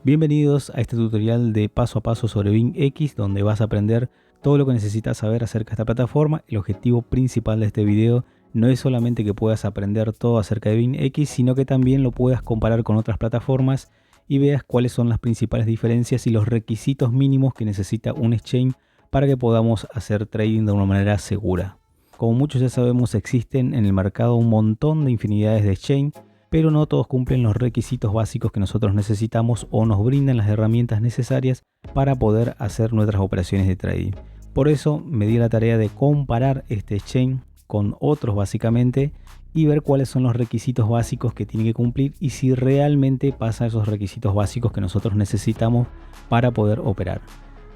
Bienvenidos a este tutorial de paso a paso sobre BingX, donde vas a aprender todo lo que necesitas saber acerca de esta plataforma. El objetivo principal de este video no es solamente que puedas aprender todo acerca de BingX, sino que también lo puedas comparar con otras plataformas y veas cuáles son las principales diferencias y los requisitos mínimos que necesita un exchange para que podamos hacer trading de una manera segura. Como muchos ya sabemos, existen en el mercado un montón de infinidades de exchange, pero no todos cumplen los requisitos básicos que nosotros necesitamos o nos brindan las herramientas necesarias para poder hacer nuestras operaciones de trading. Por eso me di la tarea de comparar este exchange con otros básicamente y ver cuáles son los requisitos básicos que tiene que cumplir y si realmente pasa esos requisitos básicos que nosotros necesitamos para poder operar.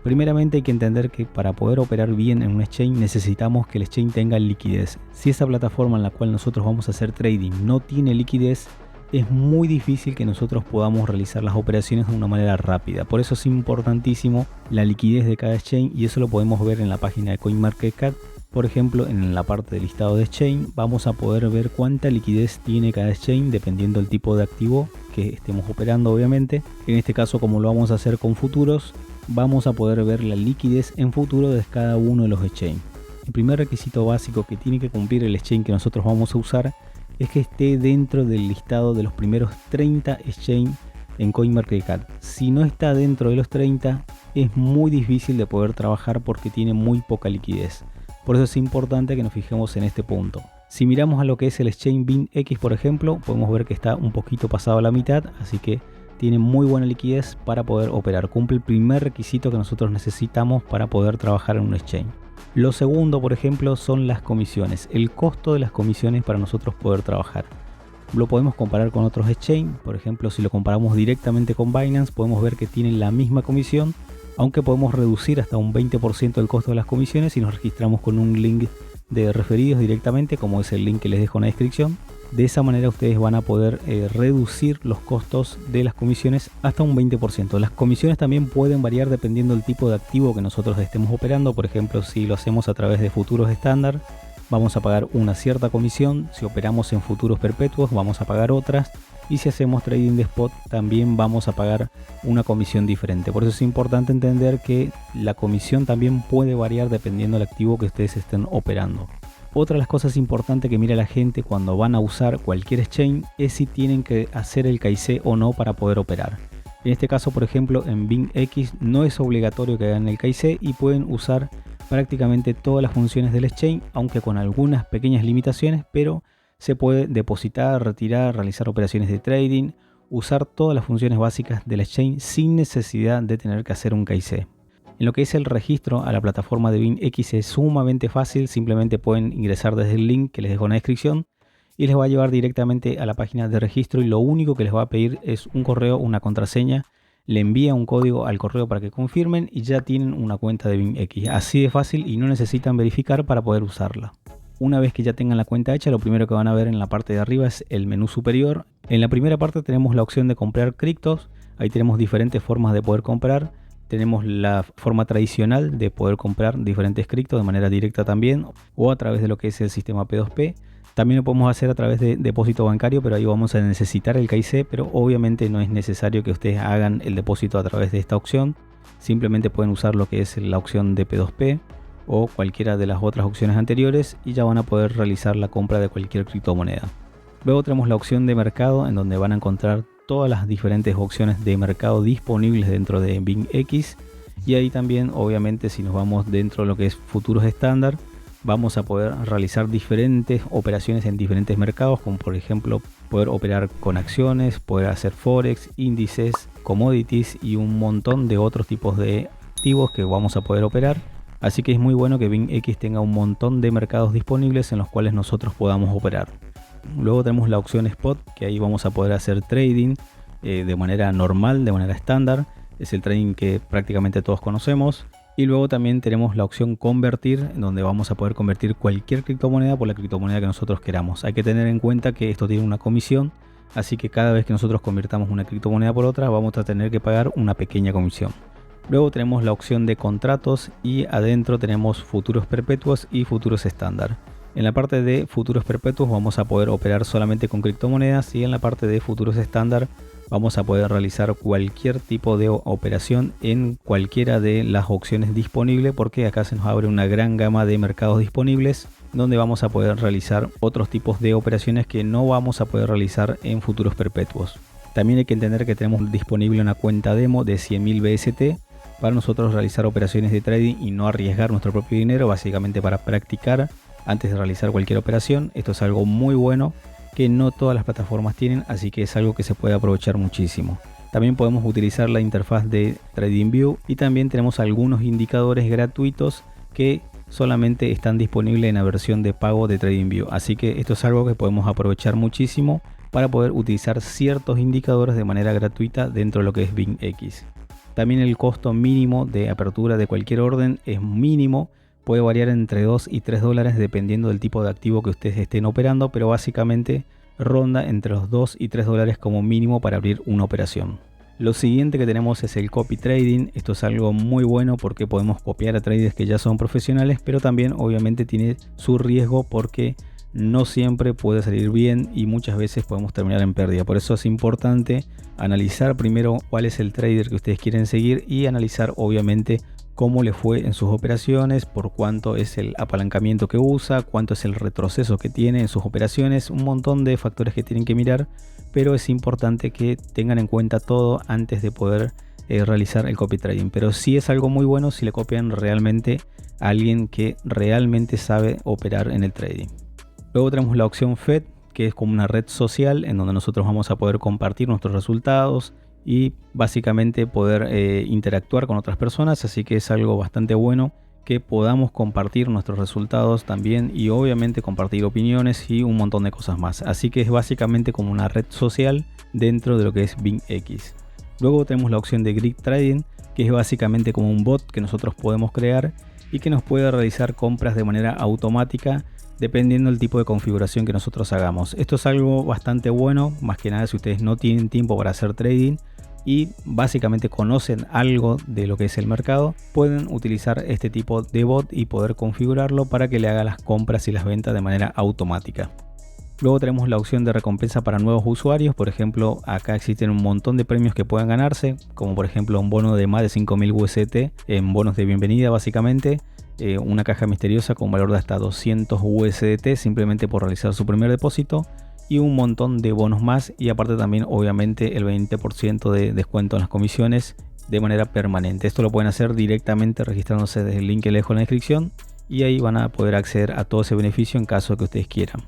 Primeramente hay que entender que para poder operar bien en un exchange necesitamos que el exchange tenga liquidez. Si esa plataforma en la cual nosotros vamos a hacer trading no tiene liquidez, es muy difícil que nosotros podamos realizar las operaciones de una manera rápida. Por eso es importantísimo la liquidez de cada exchange y eso lo podemos ver en la página de CoinMarketCap. Por ejemplo, en la parte de listado de exchange vamos a poder ver cuánta liquidez tiene cada exchange dependiendo del tipo de activo que estemos operando, obviamente. En este caso, como lo vamos a hacer con futuros, vamos a poder ver la liquidez en futuro de cada uno de los exchanges. El primer requisito básico que tiene que cumplir el exchange que nosotros vamos a usar es que esté dentro del listado de los primeros 30 exchanges en CoinMarketCap. Si no está dentro de los 30, es muy difícil de poder trabajar porque tiene muy poca liquidez. Por eso es importante que nos fijemos en este punto. Si miramos a lo que es el exchange BingX, por ejemplo, podemos ver que está un poquito pasado a la mitad, así que tiene muy buena liquidez para poder operar. Cumple el primer requisito que nosotros necesitamos para poder trabajar en un exchange. Lo segundo, por ejemplo, son las comisiones. El costo de las comisiones para nosotros poder trabajar. Lo podemos comparar con otros exchange. Por ejemplo, si lo comparamos directamente con Binance, podemos ver que tienen la misma comisión, aunque podemos reducir hasta un 20% el costo de las comisiones si nos registramos con un link de referidos directamente, como es el link que les dejo en la descripción. De esa manera ustedes van a poder reducir los costos de las comisiones hasta un 20%. Las comisiones también pueden variar dependiendo del tipo de activo que nosotros estemos operando. Por ejemplo, si lo hacemos a través de futuros estándar, vamos a pagar una cierta comisión. Si operamos en futuros perpetuos, vamos a pagar otras. Y si hacemos trading de spot, también vamos a pagar una comisión diferente. Por eso es importante entender que la comisión también puede variar dependiendo del activo que ustedes estén operando. Otra de las cosas importantes que mira la gente cuando van a usar cualquier exchange es si tienen que hacer el KYC o no para poder operar. En este caso, por ejemplo, en BingX no es obligatorio que hagan el KYC y pueden usar prácticamente todas las funciones del exchange, aunque con algunas pequeñas limitaciones, pero se puede depositar, retirar, realizar operaciones de trading, usar todas las funciones básicas del exchange sin necesidad de tener que hacer un KYC. En lo que es el registro a la plataforma de BingX es sumamente fácil, simplemente pueden ingresar desde el link que les dejo en la descripción y les va a llevar directamente a la página de registro y lo único que les va a pedir es un correo, una contraseña, le envía un código al correo para que confirmen y ya tienen una cuenta de BingX. Así de fácil y no necesitan verificar para poder usarla. Una vez que ya tengan la cuenta hecha, lo primero que van a ver en la parte de arriba es el menú superior. En la primera parte tenemos la opción de comprar criptos, ahí tenemos diferentes formas de poder comprar. Tenemos la forma tradicional de poder comprar diferentes criptos de manera directa también o a través de lo que es el sistema P2P. También lo podemos hacer a través de depósito bancario, pero ahí vamos a necesitar el KYC, pero obviamente no es necesario que ustedes hagan el depósito a través de esta opción. Simplemente pueden usar lo que es la opción de P2P o cualquiera de las otras opciones anteriores y ya van a poder realizar la compra de cualquier criptomoneda. Luego tenemos la opción de mercado en donde van a encontrar todas las diferentes opciones de mercado disponibles dentro de BingX y ahí también obviamente si nos vamos dentro de lo que es futuros estándar vamos a poder realizar diferentes operaciones en diferentes mercados, como por ejemplo poder operar con acciones, poder hacer forex, índices, commodities y un montón de otros tipos de activos que vamos a poder operar. Así que es muy bueno que BingX tenga un montón de mercados disponibles en los cuales nosotros podamos operar. Luego tenemos la opción Spot, que ahí vamos a poder hacer trading de manera normal, de manera estándar. Es el trading que prácticamente todos conocemos. Y luego también tenemos la opción Convertir, en donde vamos a poder convertir cualquier criptomoneda por la criptomoneda que nosotros queramos. Hay que tener en cuenta que esto tiene una comisión, así que cada vez que nosotros convirtamos una criptomoneda por otra, vamos a tener que pagar una pequeña comisión. Luego tenemos la opción de contratos y adentro tenemos futuros perpetuos y futuros estándar. En la parte de futuros perpetuos vamos a poder operar solamente con criptomonedas y en la parte de futuros estándar vamos a poder realizar cualquier tipo de operación en cualquiera de las opciones disponibles, porque acá se nos abre una gran gama de mercados disponibles donde vamos a poder realizar otros tipos de operaciones que no vamos a poder realizar en futuros perpetuos. También hay que entender que tenemos disponible una cuenta demo de 100.000 BST para nosotros realizar operaciones de trading y no arriesgar nuestro propio dinero, básicamente para practicar antes de realizar cualquier operación. Esto es algo muy bueno que no todas las plataformas tienen, así que es algo que se puede aprovechar muchísimo. También podemos utilizar la interfaz de TradingView y también tenemos algunos indicadores gratuitos que solamente están disponibles en la versión de pago de TradingView, así que esto es algo que podemos aprovechar muchísimo para poder utilizar ciertos indicadores de manera gratuita dentro de lo que es BingX. También el costo mínimo de apertura de cualquier orden es mínimo, puede variar entre 2 y 3 dólares dependiendo del tipo de activo que ustedes estén operando, pero básicamente ronda entre los 2 y 3 dólares como mínimo para abrir una operación. Lo siguiente que tenemos es el copy trading. Esto es algo muy bueno porque podemos copiar a traders que ya son profesionales, pero también obviamente tiene su riesgo porque no siempre puede salir bien y muchas veces podemos terminar en pérdida. Por eso es importante analizar primero cuál es el trader que ustedes quieren seguir y analizar obviamente cómo le fue en sus operaciones, por cuánto es el apalancamiento que usa, cuánto es el retroceso que tiene en sus operaciones, un montón de factores que tienen que mirar, pero es importante que tengan en cuenta todo antes de poder realizar el copy trading. Pero sí es algo muy bueno si le copian realmente a alguien que realmente sabe operar en el trading. Luego tenemos la opción FED, que es como una red social en donde nosotros vamos a poder compartir nuestros resultados y básicamente poder interactuar con otras personas, así que es algo bastante bueno que podamos compartir nuestros resultados también y obviamente compartir opiniones y un montón de cosas más. Así que es básicamente como una red social dentro de lo que es BingX. Luego tenemos la opción de Grid Trading, que es básicamente como un bot que nosotros podemos crear y que nos puede realizar compras de manera automática dependiendo del tipo de configuración que nosotros hagamos. Esto es algo bastante bueno, más que nada si ustedes no tienen tiempo para hacer trading y básicamente conocen algo de lo que es el mercado, pueden utilizar este tipo de bot y poder configurarlo para que le haga las compras y las ventas de manera automática. Luego tenemos la opción de recompensa para nuevos usuarios. Por ejemplo, acá existen un montón de premios que pueden ganarse, como por ejemplo un bono de más de 5.000 UST en bonos de bienvenida básicamente. Una caja misteriosa con valor de hasta 200 USDT simplemente por realizar su primer depósito y un montón de bonos más, y aparte también obviamente el 20% de descuento en las comisiones de manera permanente. Esto lo pueden hacer directamente registrándose desde el link que les dejo en la descripción y ahí van a poder acceder a todo ese beneficio en caso que ustedes quieran.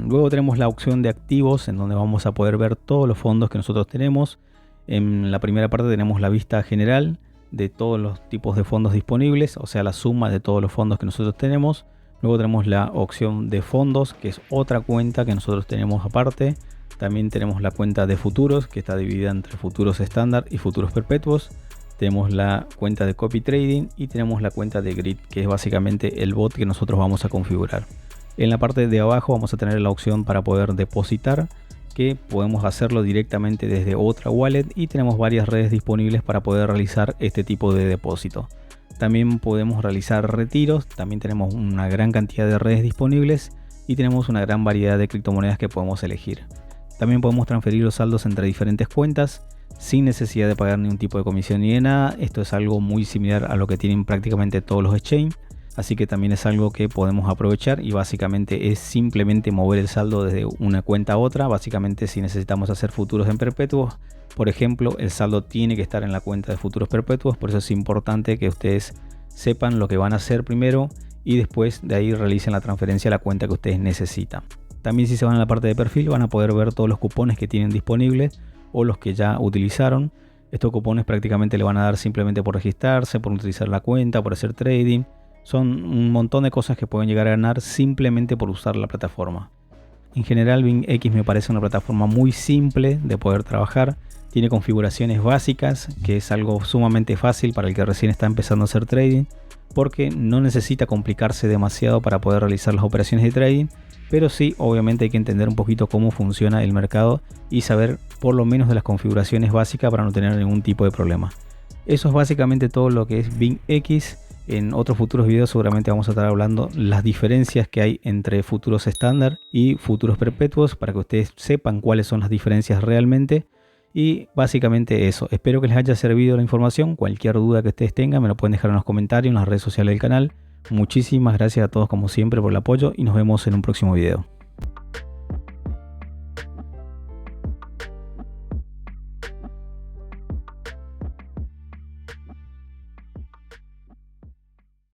Luego tenemos la opción de activos en donde vamos a poder ver todos los fondos que nosotros tenemos. En la primera parte tenemos la vista general de todos los tipos de fondos disponibles, o sea la suma de todos los fondos que nosotros tenemos. Luego tenemos la opción de fondos, que es otra cuenta que nosotros tenemos aparte. También tenemos la cuenta de futuros, que está dividida entre futuros estándar y futuros perpetuos. Tenemos la cuenta de copy trading y tenemos la cuenta de grid, que es básicamente el bot que nosotros vamos a configurar. En la parte de abajo vamos a tener la opción para poder depositar, que podemos hacerlo directamente desde otra wallet y tenemos varias redes disponibles para poder realizar este tipo de depósito. También podemos realizar retiros, también tenemos una gran cantidad de redes disponibles y tenemos una gran variedad de criptomonedas que podemos elegir. También podemos transferir los saldos entre diferentes cuentas sin necesidad de pagar ningún tipo de comisión ni de nada. Esto es algo muy similar a lo que tienen prácticamente todos los exchanges. Así que también es algo que podemos aprovechar y básicamente es simplemente mover el saldo desde una cuenta a otra. Básicamente si necesitamos hacer futuros en perpetuos, por ejemplo, el saldo tiene que estar en la cuenta de futuros perpetuos. Por eso es importante que ustedes sepan lo que van a hacer primero y después de ahí realicen la transferencia a la cuenta que ustedes necesitan. También si se van a la parte de perfil van a poder ver todos los cupones que tienen disponibles o los que ya utilizaron. Estos cupones prácticamente le van a dar simplemente por registrarse, por utilizar la cuenta, por hacer trading. Son un montón de cosas que pueden llegar a ganar simplemente por usar la plataforma. En general BingX me parece una plataforma muy simple de poder trabajar. Tiene configuraciones básicas, que es algo sumamente fácil para el que recién está empezando a hacer trading, porque no necesita complicarse demasiado para poder realizar las operaciones de trading, pero sí obviamente hay que entender un poquito cómo funciona el mercado y saber por lo menos de las configuraciones básicas para no tener ningún tipo de problema. Eso es básicamente todo lo que es BingX. En otros futuros videos seguramente vamos a estar hablando las diferencias que hay entre futuros estándar y futuros perpetuos para que ustedes sepan cuáles son las diferencias realmente. Y básicamente eso. Espero que les haya servido la información. Cualquier duda que ustedes tengan me lo pueden dejar en los comentarios, en las redes sociales del canal. Muchísimas gracias a todos como siempre por el apoyo y nos vemos en un próximo video.